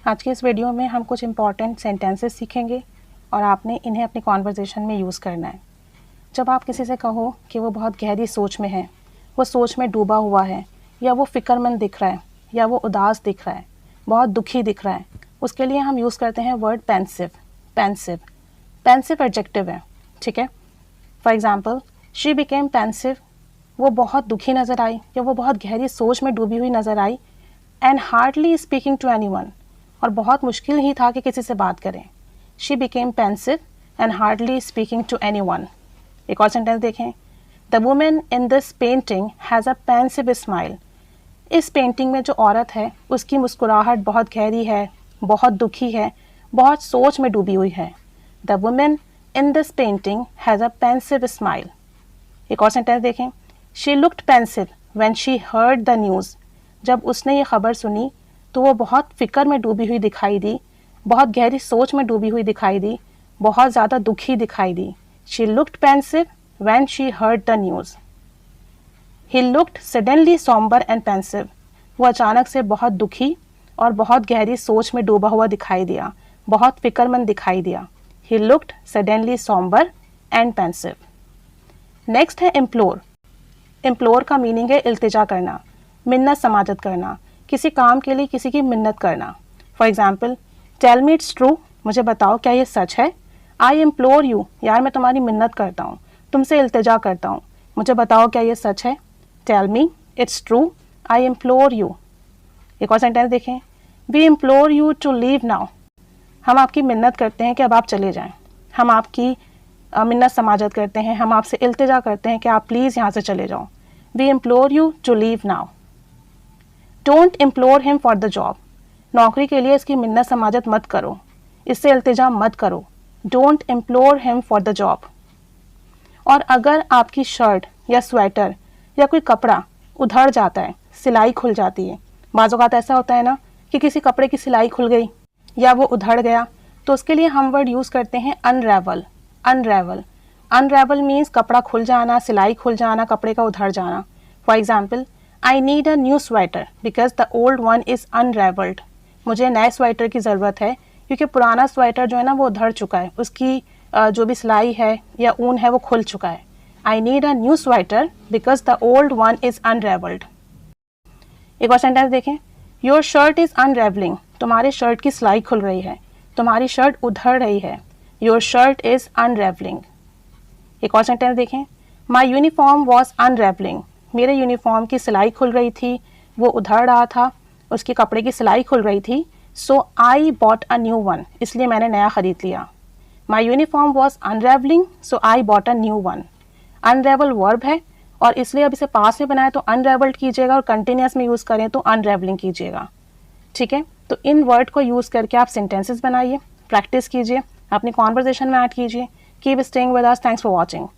आज के इस वीडियो में हम कुछ इंपॉर्टेंट सेंटेंसेस सीखेंगे और आपने इन्हें अपनी कॉन्वर्जेशन में यूज़ करना है। जब आप किसी से कहो कि वो बहुत गहरी सोच में है, वो सोच में डूबा हुआ है, या वो फ़िक्रमंद दिख रहा है, या वो उदास दिख रहा है, बहुत दुखी दिख रहा है, उसके लिए हम यूज़ करते हैं word pensive. Pensive pensive adjective है, ठीक है। For example, she became pensive, वो बहुत दुखी नज़र आई या वो बहुत गहरी सोच में डूबी हुई नज़र आई। And hardly speaking to anyone, और बहुत मुश्किल ही था कि किसी से बात करें। She became pensive and hardly speaking to anyone. एक और सेंटेंस देखें, the women in this painting has a pensive smile. इस पेंटिंग में जो औरत है उसकी मुस्कुराहट बहुत गहरी है, बहुत दुखी है, बहुत सोच में डूबी हुई है। The women in this painting has a pensive smile. एक और सेंटेंस देखें, she looked pensive when she heard the news. जब उसने ये खबर सुनी तो वो बहुत फिक्र में डूबी हुई दिखाई दी, बहुत गहरी सोच में डूबी हुई दिखाई दी, बहुत ज़्यादा दुखी दिखाई दी। She looked pensive when she heard the news. He looked suddenly sombre and pensive. वो अचानक से बहुत दुखी और बहुत गहरी सोच में डूबा हुआ दिखाई दिया, बहुत फिक्रमंद दिखाई दिया। ही looked suddenly sombre and pensive. Next है इम्प्लोर। इम्प्लोर का मीनिंग है इल्तिजा करना, मिन्नत समाजत करना, किसी काम के लिए किसी की मिन्नत करना। For example, tell me it's true, मुझे बताओ क्या ये सच है। आई इम्प्लोर यू, यार मैं तुम्हारी मिन्नत करता हूँ, तुमसे इल्तिजा करता हूँ, मुझे बताओ क्या ये सच है। Tell me it's true, I implore you. एक और सेंटेंस देखें, we implore you to leave now. हम आपकी मिन्नत करते हैं कि अब आप चले जाएं। हम आपकी मिन्नत समाजत करते हैं, हम आपसे इल्तिजा करते हैं कि आप प्लीज़ यहाँ से चले जाओ। We implore you to leave now. Don't implore him for the job. नौकरी के लिए इसकी मिन्नत समाजत मत करो, इससे इल्तिजा मत करो। Don't implore him for the job. और अगर आपकी शर्ट या स्वेटर या कोई कपड़ा उधड़ जाता है, सिलाई खुल जाती है, बाज़ औक़ात ऐसा होता है ना कि किसी कपड़े की सिलाई खुल गई या वो उधड़ गया, तो उसके लिए हम वर्ड यूज़ करते हैं अनरेवल। अनरेवल अनरेवल मीन्स कपड़ा खुल जाना, सिलाई खुल जाना, कपड़े का उधड़ जाना। For example, I need a new sweater because the old one is unravelled. मुझे नए स्वेटर की ज़रूरत है क्योंकि पुराना स्वेटर जो है ना वो उधड़ चुका है, उसकी जो भी सिलाई है या ऊन है वो खुल चुका है। I need a new sweater because the old one is unravelled. एक और सेंटेंस देखें, योर शर्ट इज़ अनरेवलिंग। तुम्हारी शर्ट की सिलाई खुल रही है, तुम्हारी शर्ट उधड़ रही है। Your shirt is unravelling. एक और सेंटेंस देखें, माई यूनिफॉर्म वॉज अनरेवलिंग। मेरे यूनिफॉर्म की सिलाई खुल रही थी, वो उधड़ रहा था, उसके कपड़े की सिलाई खुल रही थी। So I bought a new one, इसलिए मैंने नया ख़रीद लिया। My uniform was unravelling, so I bought a new one. Unravel verb है और इसलिए अब इसे पास में बनाए तो अनरेवल्ड कीजिएगा और कंटिन्यूस में यूज़ करें तो अनरेवलिंग कीजिएगा, ठीक है। तो इन वर्ड को यूज़ करके आप सेंटेंसेस बनाइए, प्रैक्टिस कीजिए, अपनी कॉन्वर्जेशन में ऐड कीजिए। Keep staying with us. Thanks for watching.